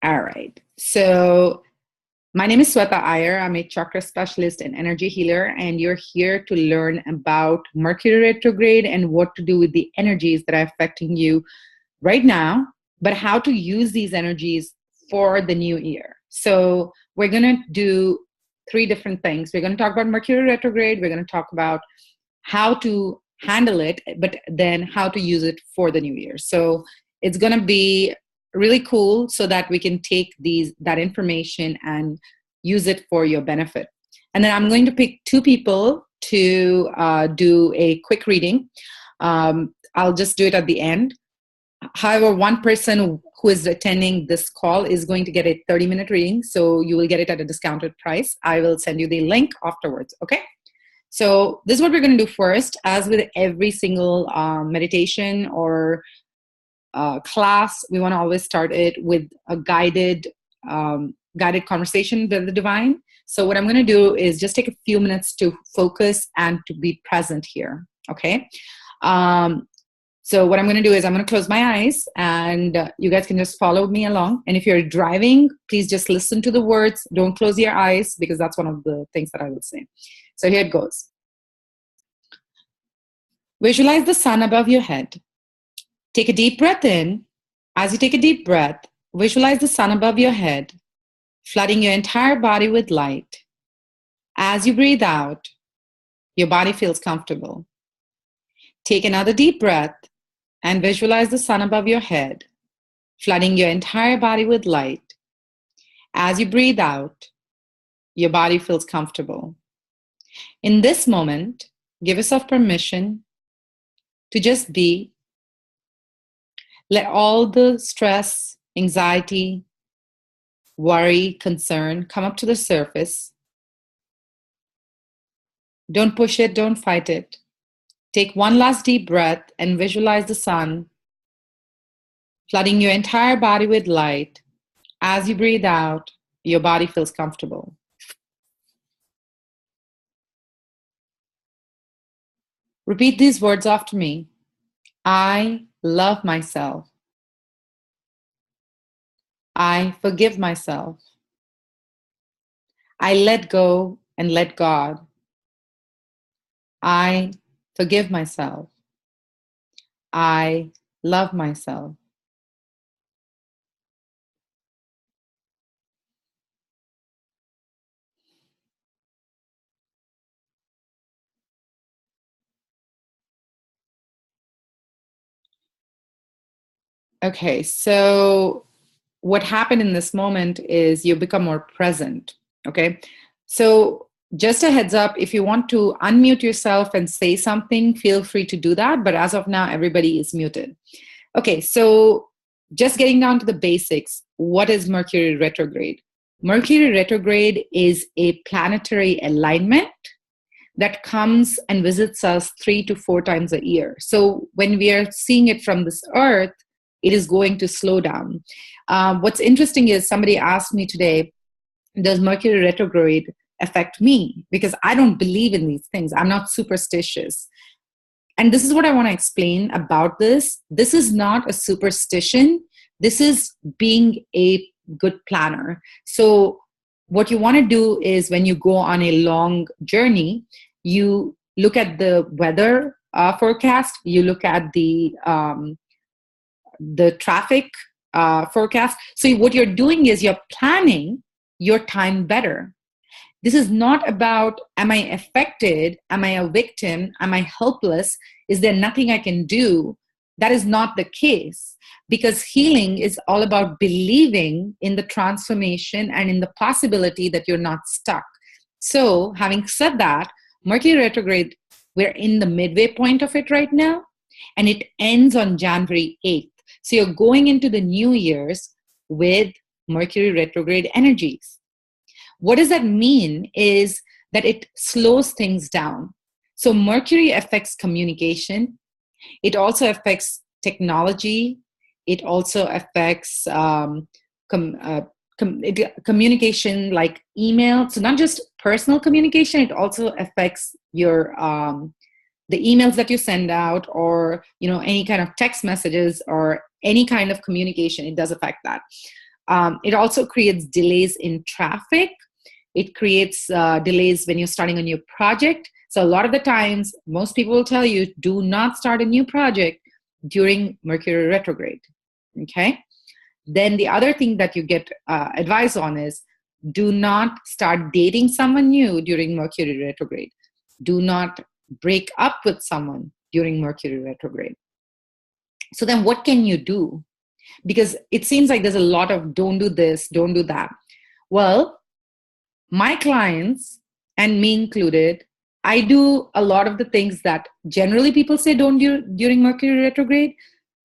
All right. So my name is Sweta Iyer. I'm a chakra specialist and energy healer, and you're here to learn about Mercury retrograde and what to do with the energies that are affecting you right now, but how to use these energies for the new year. So we're going to do three different things. We're going to talk about Mercury retrograde. We're going to talk about how to handle it, but then how to use it for the new year. So it's going to be really cool so that we can take that information and use it for your benefit. And then I'm going to pick two people to do a quick reading. I'll just do it at the end. However, one person who is attending this call is going to get a 30-minute reading, so you will get it at a discounted price. I will send you the link afterwards, okay? So this is what we're going to do first. As with every single meditation or class, we want to always start it with a guided conversation with the divine. So what I'm going to do is just take a few minutes to focus and to be present here, okay? So what I'm going to do is I'm going to close my eyes, and you guys can just follow me along. And if you're driving, please just listen to the words. Don't close your eyes, because that's one of the things that I will say. So here it goes. Visualize the sun above your head. Take a deep breath in. As you take a deep breath, visualize the sun above your head, flooding your entire body with light. As you breathe out, your body feels comfortable. Take another deep breath and visualize the sun above your head, flooding your entire body with light. As you breathe out, your body feels comfortable. In this moment, give yourself permission to just be. Let all the stress, anxiety, worry, concern come up to the surface. Don't push it, don't fight it. Take one last deep breath and visualize the sun flooding your entire body with light. As you breathe out, your body feels comfortable. Repeat these words after me. I love myself. I forgive myself. I let go and let God. I forgive myself. I love myself. Okay, so what happened in this moment is you become more present, okay? So just a heads up, if you want to unmute yourself and say something, feel free to do that. But as of now, everybody is muted. Okay, so just getting down to the basics, what is Mercury retrograde? Mercury retrograde is a planetary alignment that comes and visits us 3 to 4 times a year. So when we are seeing it from this earth, it is going to slow down. What's interesting is somebody asked me today, does Mercury retrograde affect me? Because I don't believe in these things. I'm not superstitious. And this is what I want to explain about this. This is not a superstition. This is being a good planner. So what you want to do is when you go on a long journey, you look at the weather forecast, you look at the traffic forecast. So what you're doing is you're planning your time better. This is not about, am I affected? Am I a victim? Am I helpless? Is there nothing I can do? That is not the case, because healing is all about believing in the transformation and in the possibility that you're not stuck. So having said that, Mercury retrograde, we're in the midway point of it right now, and it ends on January 8th. So you're going into the New Year's with Mercury retrograde energies. What does that mean is that it slows things down. So Mercury affects communication. It also affects technology. It also affects communication like email. So not just personal communication, it also affects your the emails that you send out, or any kind of text messages or any kind of communication. It does affect that. It also creates delays in traffic. It creates delays when you're starting a new project. So a lot of the times, most people will tell you, do not start a new project during Mercury retrograde. Okay. Then the other thing that you get advice on is, do not start dating someone new during Mercury retrograde. Do not break up with someone during Mercury retrograde. So then what can you do? Because it seems like there's a lot of don't do this, don't do that. Well, my clients, and me included, I do a lot of the things that generally people say don't do during Mercury retrograde.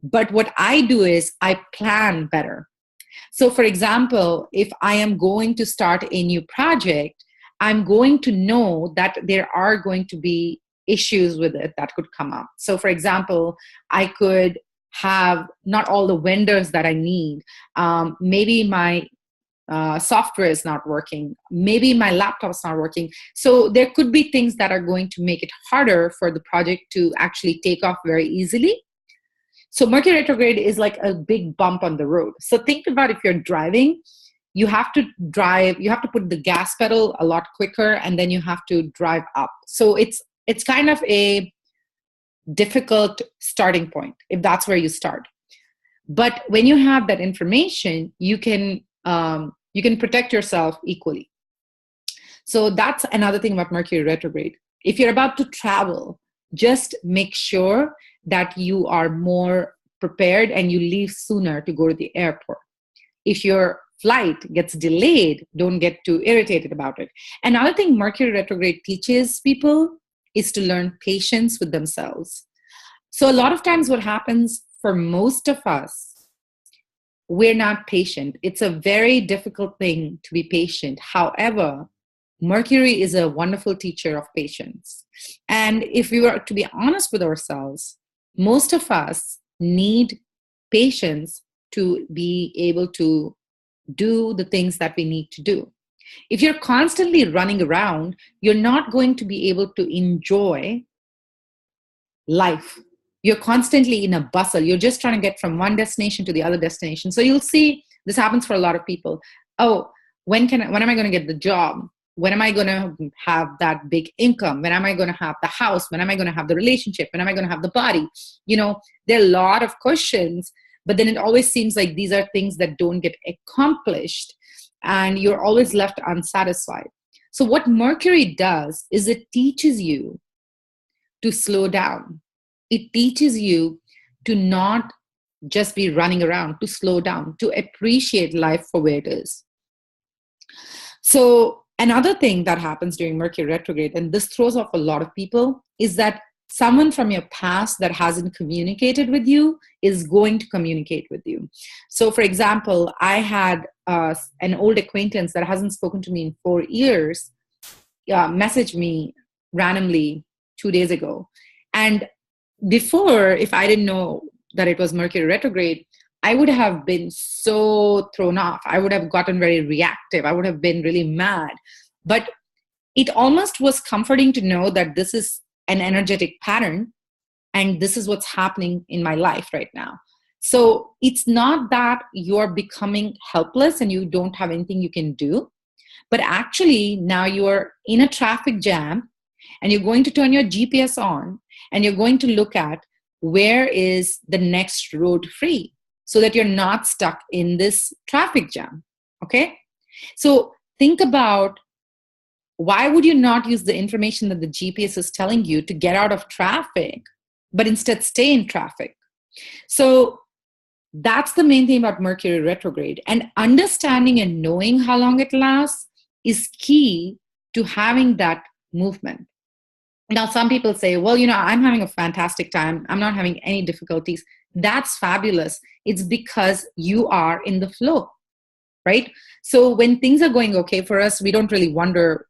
But what I do is I plan better. So for example, if I am going to start a new project, I'm going to know that there are going to be issues with it that could come up. So for example, I could have not all the vendors that I need. Maybe my software is not working. Maybe my laptop's not working. So there could be things that are going to make it harder for the project to actually take off very easily. So Mercury retrograde is like a big bump on the road. So think about, if you're driving, you have to put the gas pedal a lot quicker, and then you have to drive up. So it's kind of a difficult starting point if that's where you start. But when you have that information, you can protect yourself equally. So that's another thing about Mercury retrograde. If you're about to travel, just make sure that you are more prepared and you leave sooner to go to the airport. If your flight gets delayed, don't get too irritated about it. Another thing Mercury retrograde teaches people is to learn patience with themselves. So a lot of times what happens for most of us, we're not patient. It's a very difficult thing to be patient. However, Mercury is a wonderful teacher of patience. And if we were to be honest with ourselves, most of us need patience to be able to do the things that we need to do. If you're constantly running around, you're not going to be able to enjoy life. You're constantly in a bustle. You're just trying to get from one destination to the other destination. So you'll see this happens for a lot of people. Oh, when am I going to get the job? When am I going to have that big income? When am I going to have the house? When am I going to have the relationship? When am I going to have the body? There are a lot of questions, but then it always seems like these are things that don't get accomplished, and you're always left unsatisfied. So what Mercury does is it teaches you to slow down. It teaches you to not just be running around, to slow down, to appreciate life for where it is. So another thing that happens during Mercury retrograde, and this throws off a lot of people, is that someone from your past that hasn't communicated with you is going to communicate with you. So for example, I had an old acquaintance that hasn't spoken to me in 4 years message me randomly 2 days ago. And before, if I didn't know that it was Mercury retrograde, I would have been so thrown off. I would have gotten very reactive. I would have been really mad. But it almost was comforting to know that this is an energetic pattern and this is what's happening in my life right now. So it's not that you're becoming helpless and you don't have anything you can do, but actually now you're in a traffic jam and you're going to turn your GPS on and you're going to look at where is the next road free, so that you're not stuck in this traffic jam, okay? So think about, why would you not use the information that the GPS is telling you to get out of traffic, but instead stay in traffic? So that's the main thing about Mercury retrograde. And understanding and knowing how long it lasts is key to having that movement. Now, some people say, well, I'm having a fantastic time. I'm not having any difficulties. That's fabulous. It's because you are in the flow, right? So when things are going okay for us, we don't really wonder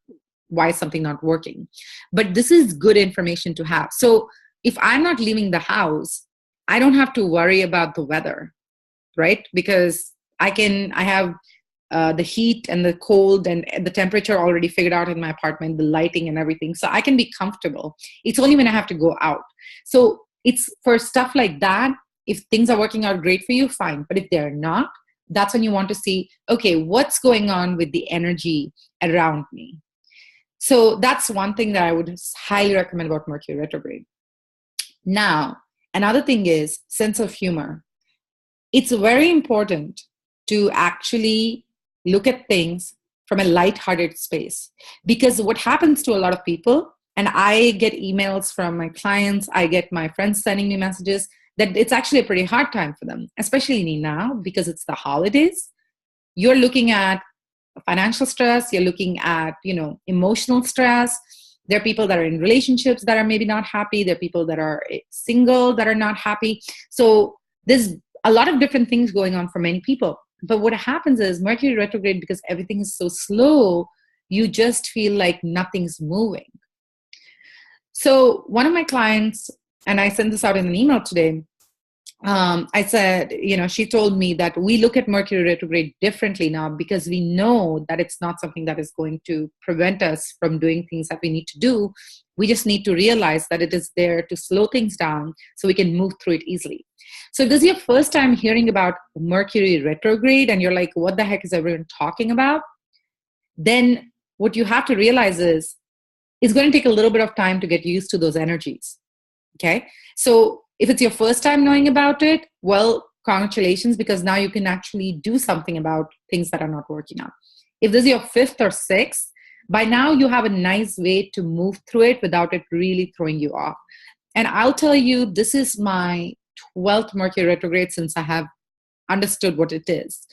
why is something not working. But this is good information to have. So if I'm not leaving the house, I don't have to worry about the weather, right? Because I have the heat and the cold and the temperature already figured out in my apartment, the lighting and everything. So I can be comfortable. It's only when I have to go out. So it's for stuff like that. If things are working out great for you, fine. But if they're not, that's when you want to see, okay, what's going on with the energy around me? So that's one thing that I would highly recommend about Mercury retrograde. Now, another thing is sense of humor. It's very important to actually look at things from a lighthearted space, because what happens to a lot of people, and I get emails from my clients, I get my friends sending me messages, that it's actually a pretty hard time for them, especially now because it's the holidays. You're looking at financial stress, you're looking at, emotional stress. There are people that are in relationships that are maybe not happy. There are people that are single that are not happy. So there's a lot of different things going on for many people. But what happens is Mercury retrograde, because everything is so slow, you just feel like nothing's moving. So one of my clients, and I sent this out in an email today, I said, she told me that we look at Mercury retrograde differently now, because we know that it's not something that is going to prevent us from doing things that we need to do. We just need to realize that it is there to slow things down so we can move through it easily. So if this is your first time hearing about Mercury retrograde and you're like, what the heck is everyone talking about? Then what you have to realize is it's going to take a little bit of time to get used to those energies. Okay. So if it's your first time knowing about it, well, congratulations, because now you can actually do something about things that are not working out. If this is your fifth or sixth, by now you have a nice way to move through it without it really throwing you off. And I'll tell you, this is my 12th Mercury retrograde since I have understood what it is.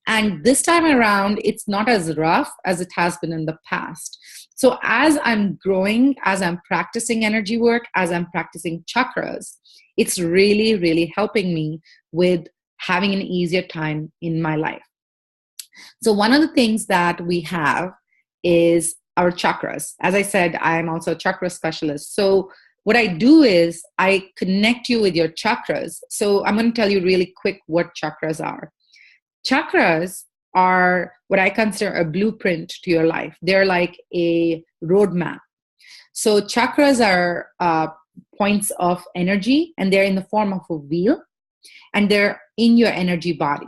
And this time around, it's not as rough as it has been in the past. So as I'm growing, as I'm practicing energy work, as I'm practicing chakras, it's really, really helping me with having an easier time in my life. So one of the things that we have is our chakras. As I said, I'm also a chakra specialist. So what I do is I connect you with your chakras. So I'm going to tell you really quick what chakras are. Chakras are what I consider a blueprint to your life. They're like a roadmap. So chakras are points of energy, and they're in the form of a wheel, and they're in your energy body.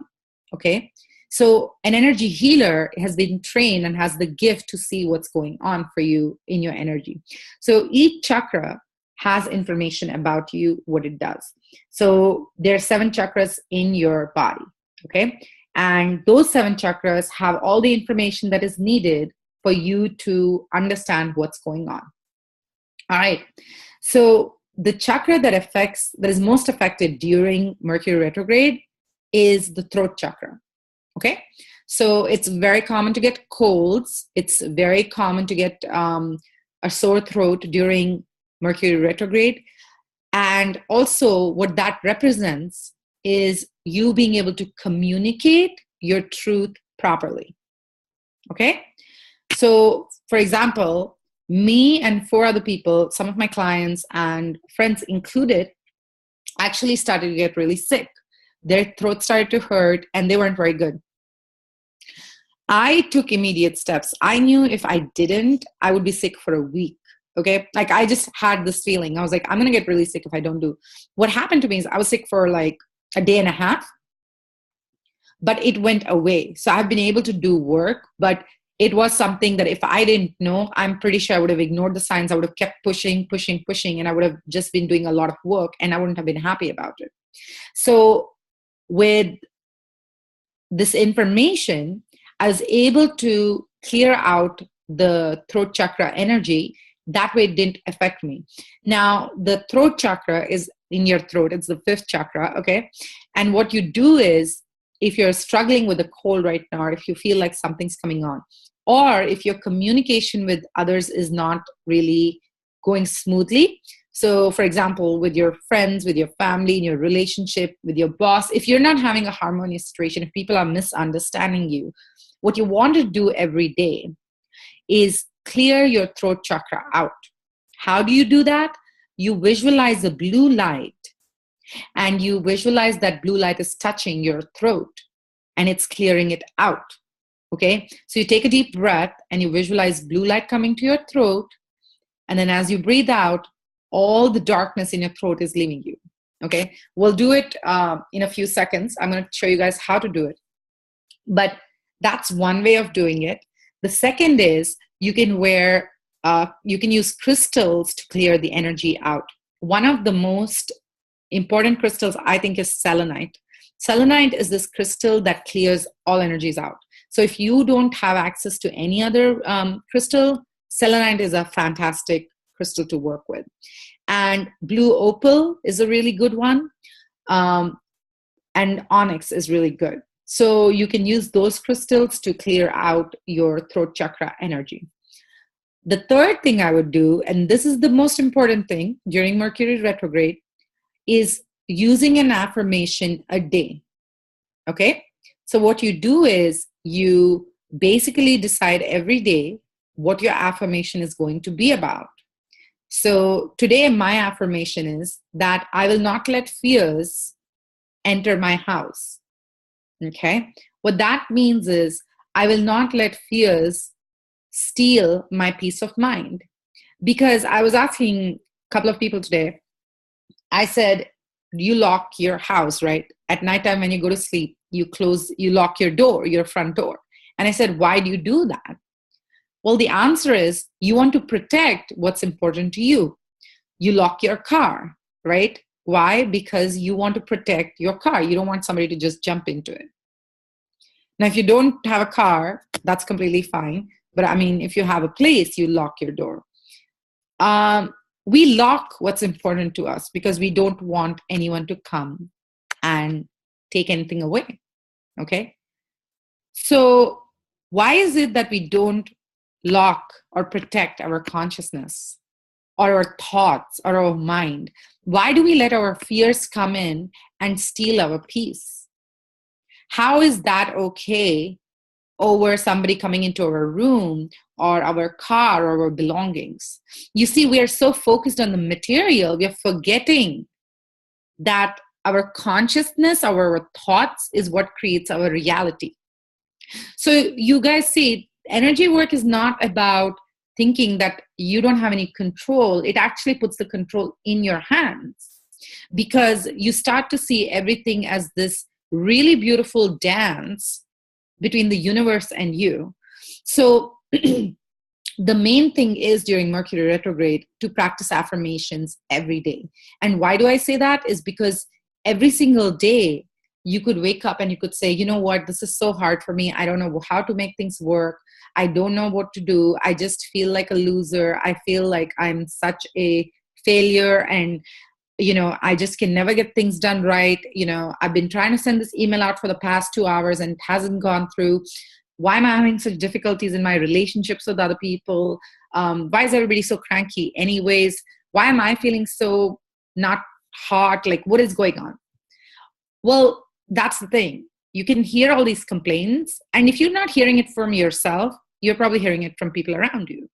Okay. So an energy healer has been trained and has the gift to see what's going on for you in your energy. So each chakra has information about you, what it does. So there are 7 chakras in your body. Okay. And those 7 chakras have all the information that is needed for you to understand what's going on. All right. So the chakra that is most affected during Mercury retrograde is the throat chakra. Okay. So it's very common to get colds. It's very common to get a sore throat during Mercury retrograde. And also what that represents is you being able to communicate your truth properly. Okay. So for example, me and 4 other people, some of my clients and friends included, actually started to get really sick. Their throat started to hurt and they weren't very good. I took immediate steps. I knew if I didn't, I would be sick for a week. Okay. Like I just had this feeling. I was like, I'm going to get really sick if I don't do. What happened to me is I was sick for like a day and a half, but it went away. So I've been able to do work, but it was something that if I didn't know, I'm pretty sure I would have ignored the signs. I would have kept pushing, and I would have just been doing a lot of work and I wouldn't have been happy about it. So with this information, I was able to clear out the throat chakra energy. That way it didn't affect me. Now, the throat chakra is in your throat. It's the 5th chakra, okay? And what you do is, if you're struggling with a cold right now, or if you feel like something's coming on, or if your communication with others is not really going smoothly. So, for example, with your friends, with your family, in your relationship, with your boss, if you're not having a harmonious situation, if people are misunderstanding you, what you want to do every day is clear your throat chakra out. How do you do that? You visualize the blue light, and you visualize that blue light is touching your throat and it's clearing it out. Okay. So you take a deep breath and you visualize blue light coming to your throat. And then as you breathe out, all the darkness in your throat is leaving you. Okay. We'll do it in a few seconds. I'm going to show you guys how to do it. But that's one way of doing it. The second is you can you can use crystals to clear the energy out. One of the most important crystals, I think, is selenite. Selenite is this crystal that clears all energies out. So if you don't have access to any other crystal, selenite is a fantastic crystal to work with. And blue opal is a really good one. And onyx is really good. So you can use those crystals to clear out your throat chakra energy. The third thing I would do, and this is the most important thing during Mercury retrograde, is using an affirmation a day. Okay? So what you do is you basically decide every day what your affirmation is going to be about. So today my affirmation is that I will not let fears enter my house. Okay? What that means is I will not let fears steal my peace of mind. Because I was asking a couple of people today, I said, you lock your house, right? At nighttime when you go to sleep, you lock your door, your front door. And I said, why do you do that? Well, the answer is you want to protect what's important to you. You lock your car, right? Why? Because you want to protect your car. You don't want somebody to just jump into it. Now, if you don't have a car, that's completely fine. But I mean, if you have a place, you lock your door. We lock what's important to us because we don't want anyone to come and take anything away. Okay? So why is it that we don't lock or protect our consciousness or our thoughts or our mind? Why do we let our fears come in and steal our peace? How is that okay over somebody coming into our room or our car or our belongings? You see, we are so focused on the material, we are forgetting that our consciousness, our thoughts is what creates our reality. So you guys see, energy work is not about thinking that you don't have any control. It actually puts the control in your hands because you start to see everything as this really beautiful dance between the universe and you. So the main thing is during Mercury retrograde to practice affirmations every day. And why do I say that? Is because every single day you could wake up and you could say, you know what, this is so hard for me. I don't know how to make things work. I don't know what to do. I just feel like a loser. I feel like I'm such a failure and I just can never get things done right. I've been trying to send this email out for the past 2 hours and it hasn't gone through. Why am I having such difficulties in my relationships with other people? Why is everybody so cranky anyways? Why am I feeling so not hot? Like, what is going on? Well, that's the thing. You can hear all these complaints. And if you're not hearing it from yourself, you're probably hearing it from people around you.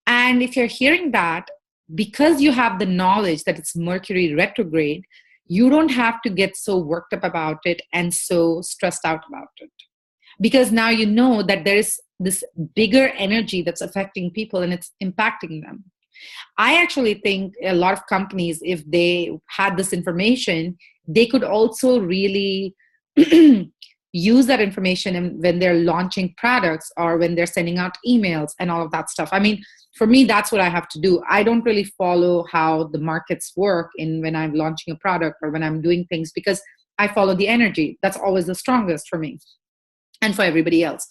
And if you're hearing that, because you have the knowledge that it's Mercury retrograde, you don't have to get so worked up about it and so stressed out about it. Because now you know that there is this bigger energy that's affecting people and it's impacting them. I actually think a lot of companies, if they had this information, they could also really use that information when they're launching products or when they're sending out emails and all of that stuff. I mean, for me, that's what I have to do. I don't really follow how the markets work when I'm launching a product or when I'm doing things because I follow the energy. That's always the strongest for me and for everybody else.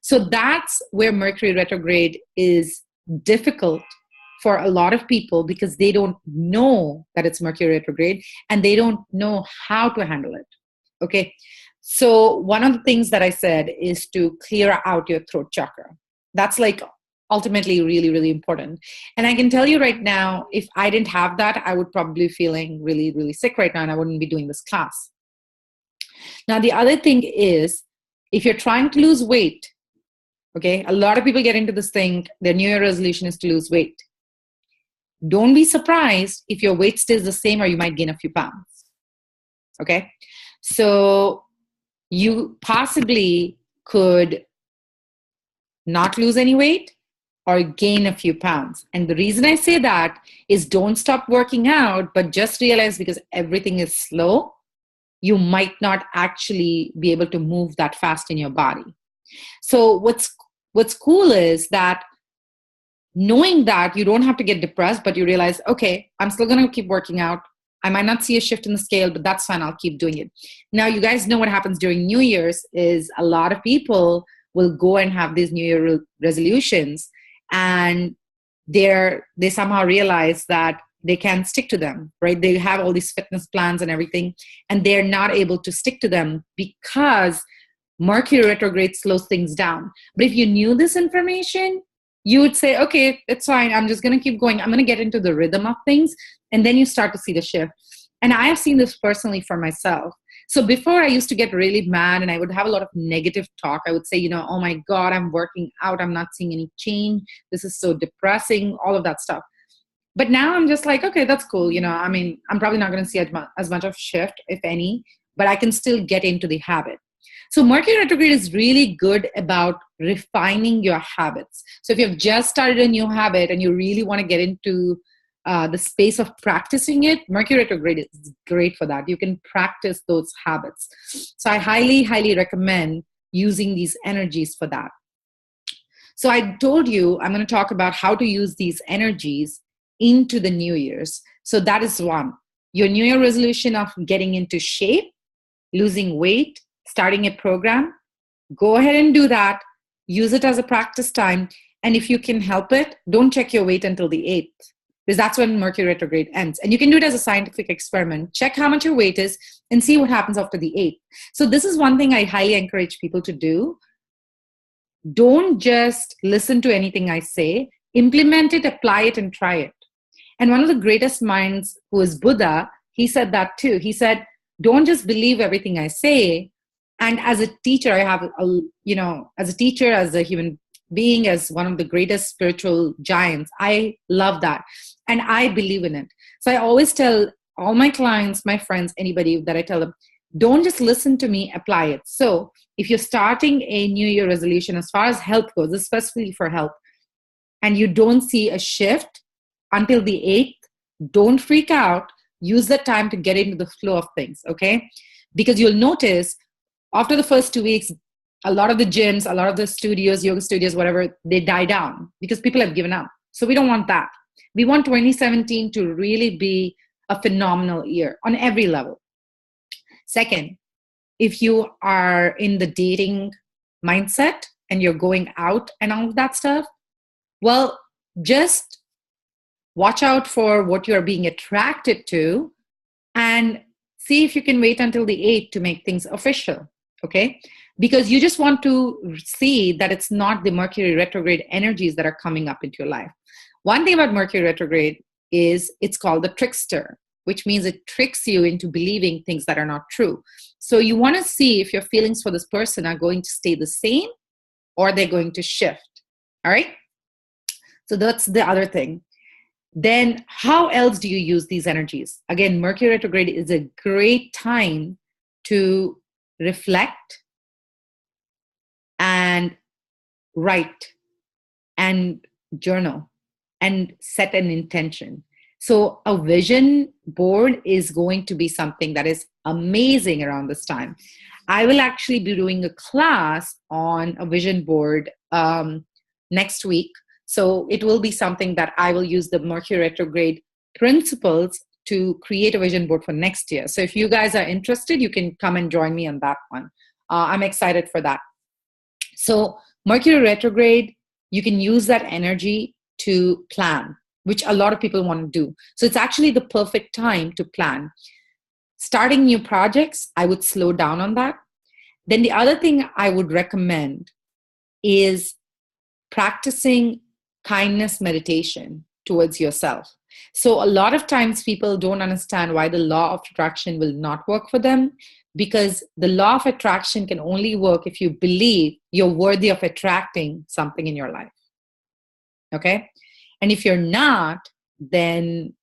So that's where Mercury retrograde is difficult for a lot of people because they don't know that it's Mercury retrograde and they don't know how to handle it. Okay. So one of the things that I said is to clear out your throat chakra. That's like ultimately really, really important. And I can tell you right now, if I didn't have that, I would probably be feeling really, really sick right now and I wouldn't be doing this class. Now, the other thing is, if you're trying to lose weight, okay, a lot of people get into this thing, their New Year resolution is to lose weight. Don't be surprised if your weight stays the same or you might gain a few pounds. Okay? So you possibly could not lose any weight or gain a few pounds. And the reason I say that is don't stop working out, but just realize because everything is slow, you might not actually be able to move that fast in your body. So what's cool is that knowing that you don't have to get depressed, but you realize, okay, I'm still going to keep working out. I might not see a shift in the scale, but that's fine. I'll keep doing it. Now, you guys know what happens during New Year's is a lot of people will go and have these New Year resolutions, and they somehow realize that they can't stick to them, right? They have all these fitness plans and everything, and they're not able to stick to them because Mercury retrograde slows things down. But if you knew this information, you would say, okay, it's fine. I'm just going to keep going. I'm going to get into the rhythm of things. And then you start to see the shift. And I have seen this personally for myself. So before, I used to get really mad and I would have a lot of negative talk. I would say, oh my God, I'm working out. I'm not seeing any change. This is so depressing, all of that stuff. But now I'm just like, okay, that's cool. I mean, I'm probably not going to see as much of shift, if any, but I can still get into the habit. So Mercury retrograde is really good about refining your habits. So if you've just started a new habit and you really want to get into the space of practicing it, Mercury retrograde is great for that. You can practice those habits. So I highly, highly recommend using these energies for that. So I told you I'm going to talk about how to use these energies into the New Year's. So that is one. Your New Year resolution of getting into shape, losing weight, starting a program, go ahead and do that. Use it as a practice time. And if you can help it, don't check your weight until the 8th, because that's when Mercury retrograde ends. And you can do it as a scientific experiment. Check how much your weight is and see what happens after the 8th. So this is one thing I highly encourage people to do. Don't just listen to anything I say. Implement it, apply it, and try it. And one of the greatest minds, who is Buddha, he said that too. He said, don't just believe everything I say. And as a teacher, as a teacher, as a human being, as one of the greatest spiritual giants, I love that. And I believe in it. So I always tell all my clients, my friends, anybody that I tell them, don't just listen to me, apply it. So if you're starting a New Year resolution, as far as health goes, especially for health, and you don't see a shift until the 8th, don't freak out. Use that time to get into the flow of things, okay? Because you'll notice after the first 2 weeks, a lot of the gyms, a lot of the studios, yoga studios, whatever, they die down because people have given up. So we don't want that. We want 2017 to really be a phenomenal year on every level. Second, if you are in the dating mindset and you're going out and all of that stuff, well, just watch out for what you're being attracted to and see if you can wait until the 8th to make things official. Okay, because you just want to see that it's not the Mercury retrograde energies that are coming up into your life. One thing about Mercury retrograde is it's called the trickster, which means it tricks you into believing things that are not true. So you want to see if your feelings for this person are going to stay the same or they're going to shift. All right. So that's the other thing. Then how else do you use these energies? Again, Mercury retrograde is a great time to reflect and write and journal and set an intention. So a vision board is going to be something that is amazing around this time. I will actually be doing a class on a vision board next week. So it will be something that I will use the Mercury retrograde principles to create a vision board for next year. So if you guys are interested, you can come and join me on that one. I'm excited for that. So Mercury retrograde, you can use that energy to plan, which a lot of people want to do. So it's actually the perfect time to plan. Starting new projects, I would slow down on that. Then the other thing I would recommend is practicing kindness meditation towards yourself. So a lot of times people don't understand why the law of attraction will not work for them, because the law of attraction can only work if you believe you're worthy of attracting something in your life. Okay? And if you're not, then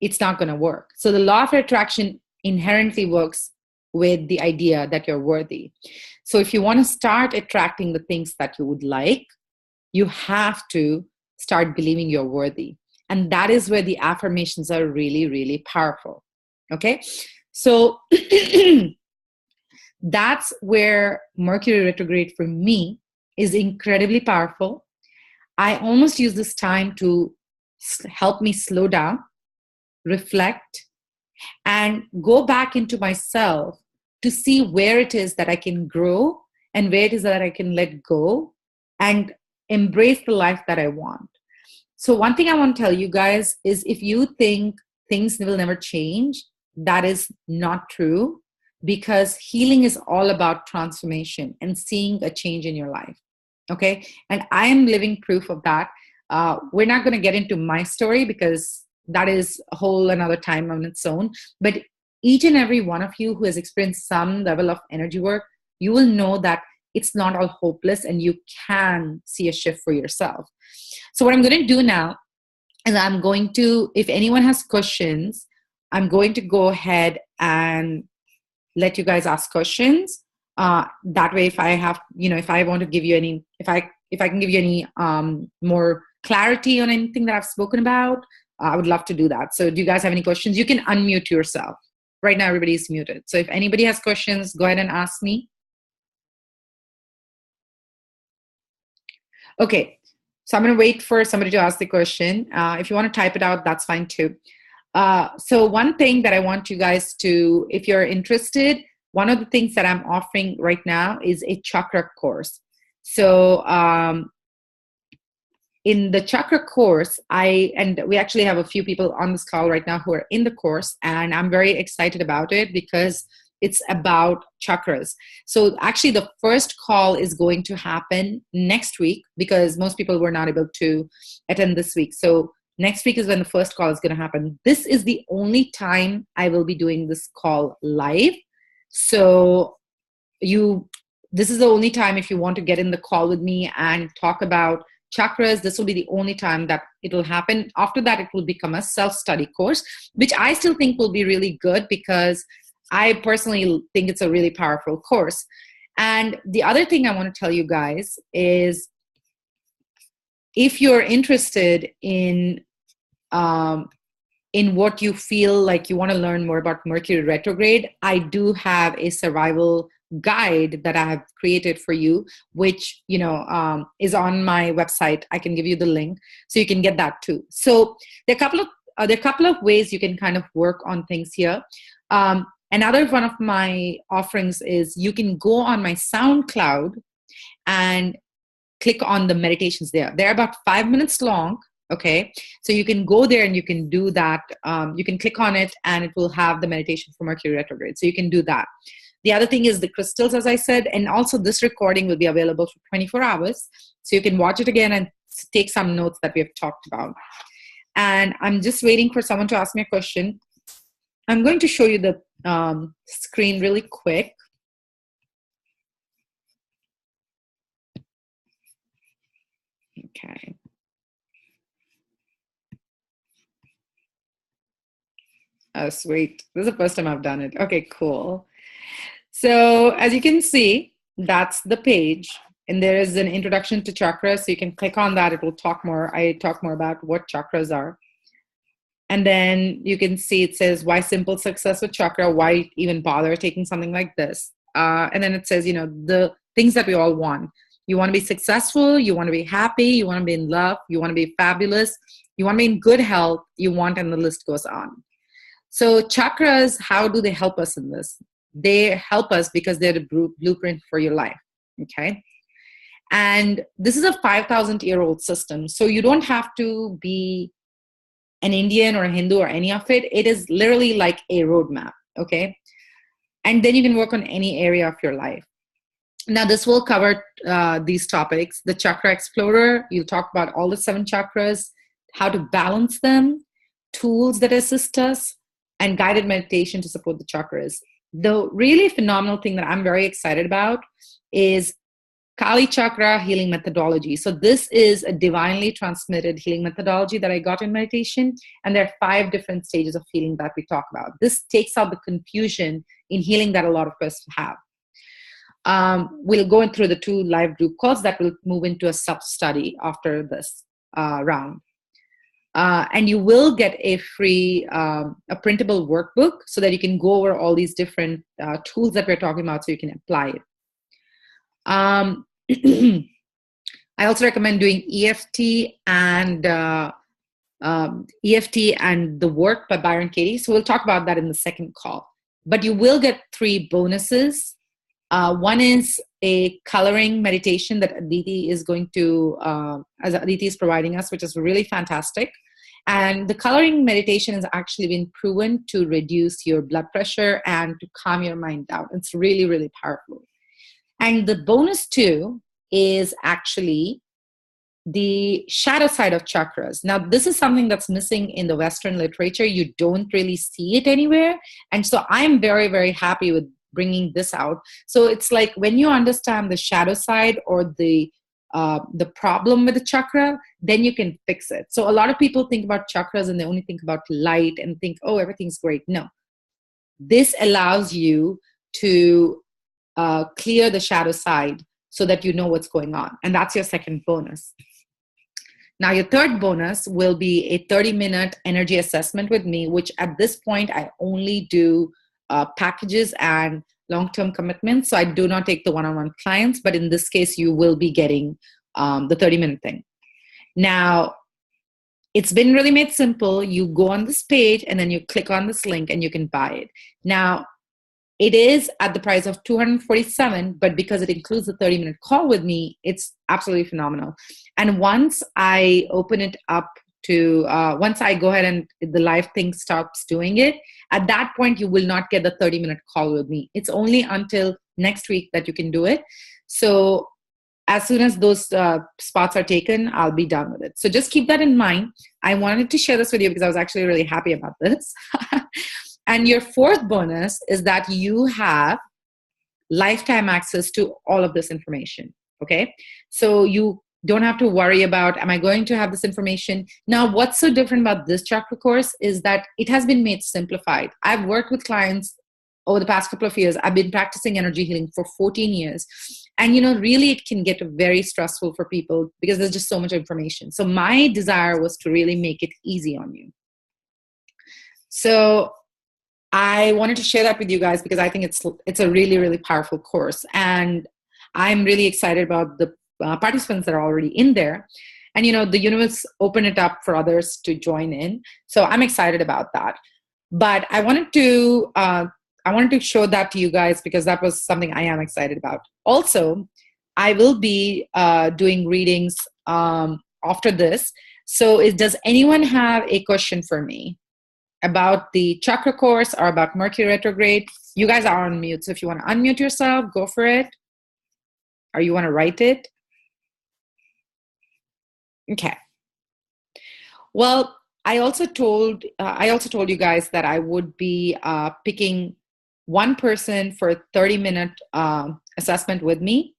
it's not going to work. So the law of attraction inherently works with the idea that you're worthy. So if you want to start attracting the things that you would like, you have to start believing you're worthy. And that is where the affirmations are really, really powerful. Okay? So that's where Mercury retrograde for me is incredibly powerful. I almost use this time to help me slow down, reflect, and go back into myself to see where it is that I can grow and where it is that I can let go and embrace the life that I want. So, one thing I want to tell you guys is if you think things will never change, that is not true, because healing is all about transformation and seeing a change in your life. Okay. And I am living proof of that. We're not going to get into my story because that is a whole another time on its own. But each and every one of you who has experienced some level of energy work, you will know that it's not all hopeless and you can see a shift for yourself. So what I'm going to do now is I'm going to, if anyone has questions, I'm going to go ahead and let you guys ask questions. That way, if I have, if I want to give you any, if I can give you any more clarity on anything that I've spoken about, I would love to do that. So do you guys have any questions? You can unmute yourself. Right now, everybody's muted. So if anybody has questions, go ahead and ask me. Okay. So I'm going to wait for somebody to ask the question. If you want to type it out, that's fine too. So one thing that I want you guys to, if you're interested, one of the things that I'm offering right now is a chakra course. So in the chakra course, we actually have a few people on this call right now who are in the course, and I'm very excited about it because it's about chakras. So actually the first call is going to happen next week because most people were not able to attend this week. So next week is when the first call is going to happen. This is the only time I will be doing this call live. So this is the only time if you want to get in the call with me and talk about chakras, this will be the only time that it will happen. After that, it will become a self-study course, which I still think will be really good because I personally think it's a really powerful course. And the other thing I want to tell you guys is if you're interested in what you feel like you want to learn more about Mercury retrograde, I do have a survival guide that I have created for you, which is on my website. I can give you the link so you can get that too. So there are a couple of ways you can kind of work on things here. Another one of my offerings is you can go on my SoundCloud and click on the meditations there. They're about 5 minutes long. Okay, so you can go there and you can do that. You can click on it and it will have the meditation for Mercury retrograde. So you can do that. The other thing is the crystals, as I said, and also this recording will be available for 24 hours. So you can watch it again and take some notes that we have talked about. And I'm just waiting for someone to ask me a question. I'm going to show you the screen really quick. Okay. Oh, sweet. This is the first time I've done it. Okay, cool. So as you can see, that's the page. And there is an introduction to chakras. So you can click on that. It will talk more. I talk more about what chakras are. And then you can see it says, why simple success with chakra? Why even bother taking something like this? And then it says, the things that we all want. You want to be successful. You want to be happy. You want to be in love. You want to be fabulous. You want to be in good health. You want, and the list goes on. So chakras, how do they help us in this? They help us because they're the blueprint for your life. Okay. And this is a 5,000-year-old system. So you don't have to be an Indian or a Hindu or any of it. It is literally like a roadmap, okay? And then you can work on any area of your life. Now, this will cover these topics. The Chakra Explorer, you'll talk about all the 7 chakras, how to balance them, tools that assist us, and guided meditation to support the chakras. The really phenomenal thing that I'm very excited about is Kali Chakra healing methodology. So this is a divinely transmitted healing methodology that I got in meditation. And there are 5 different stages of healing that we talk about. This takes out the confusion in healing that a lot of us have. We'll go through the 2 live group calls that will move into a sub-study after this round. And you will get a free, a printable workbook so that you can go over all these different tools that we're talking about so you can apply it. I also recommend doing EFT and The Work by Byron Katie. So we'll talk about that in the second call. But you will get 3 bonuses. One is a coloring meditation that Aditi is going to, as Aditi is providing us, which is really fantastic. And the coloring meditation has actually been proven to reduce your blood pressure and to calm your mind down. It's really, really powerful. And the bonus 2 is actually the shadow side of chakras. Now, this is something that's missing in the Western literature. You don't really see it anywhere. And so I'm very, very happy with bringing this out. So it's like when you understand the shadow side or the problem with the chakra, then you can fix it. So a lot of people think about chakras and they only think about light and think, oh, everything's great. No. This allows you to clear the shadow side so that you know what's going on. And that's your second bonus. Now, your third bonus will be a 30-minute energy assessment with me, which at this point, I only do packages and long-term commitments. So I do not take the one-on-one clients, but in this case, you will be getting the 30-minute thing. Now, it's been really made simple. You go on this page and then you click on this link and you can buy it. Now, it is at the price of $247, but because it includes the 30-minute call with me, it's absolutely phenomenal. And once I open it up to, once I go ahead and the live thing stops doing it, at that point, you will not get the 30-minute call with me. It's only until next week that you can do it. So as soon as those spots are taken, I'll be done with it. So just keep that in mind. I wanted to share this with you because I was actually really happy about this. And your fourth bonus is that you have lifetime access to all of this information, okay? So you don't have to worry about, am I going to have this information? Now, what's so different about this chakra course is that it has been made simplified. I've worked with clients over the past couple of years. I've been practicing energy healing for 14 years. And, really it can get very stressful for people because there's just so much information. So my desire was to really make it easy on you. So I wanted to share that with you guys because I think it's a really, really powerful course. And I'm really excited about the participants that are already in there. And, the universe opened it up for others to join in. So I'm excited about that. But I wanted to show that to you guys because that was something I am excited about. Also, I will be doing readings after this. So does anyone have a question for me about the chakra course or about Mercury retrograde? You guys are on mute. So if you want to unmute yourself, go for it. Or you want to write it? Okay. Well, I also told you guys that I would be picking one person for a 30-minute assessment with me.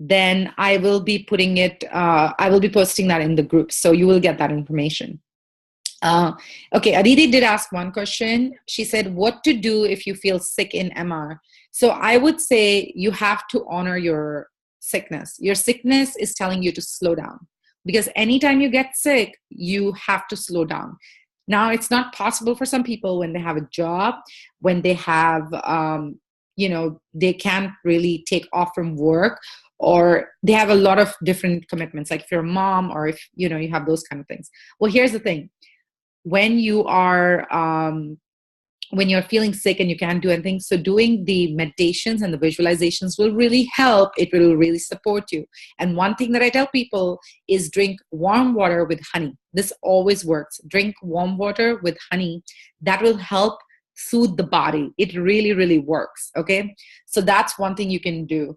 Then I will be putting it, I will be posting that in the group. So you will get that information. Okay, Aditi did ask one question. She said, what to do if you feel sick in MR? So I would say you have to honor your sickness. Your sickness is telling you to slow down because anytime you get sick, you have to slow down. Now, it's not possible for some people when they have a job, when they have, they can't really take off from work, or they have a lot of different commitments, like if you're a mom or if, you have those kind of things. Well, here's the thing. When you are, when you're feeling sick and you can't do anything, so doing the meditations and the visualizations will really help. It will really support you. And one thing that I tell people is drink warm water with honey. This always works. Drink warm water with honey. That will help soothe the body. It really, really works. Okay. So that's one thing you can do.